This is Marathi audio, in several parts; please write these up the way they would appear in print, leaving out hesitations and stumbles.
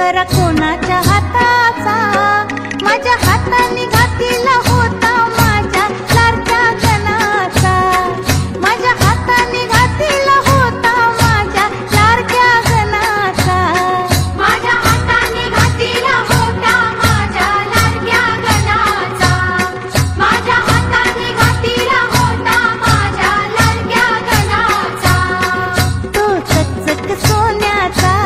गजरा कोणाच्या हाताचा, माझ्या हाताने घातलेला होता माझ्या लाडक्या गणाचा, माझ्या हाताने घातलेला होता माझ्या लाडक्या गणाचा, माझ्या हाताने घातलेला होता माझ्या लाडक्या गणाचा, माझ्या हाताने घातलेला होता माझ्या लाडक्या गणाचा, तो चकचक सोन्याचा.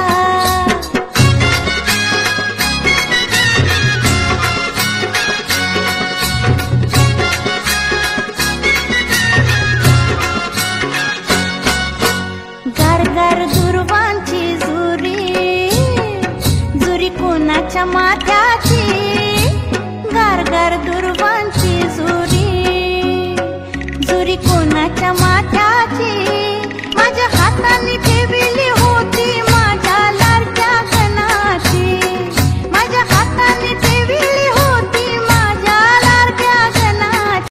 गारगार दुर्वांची जुरी, जुरी कोणाच्या माथ्याची, गारगार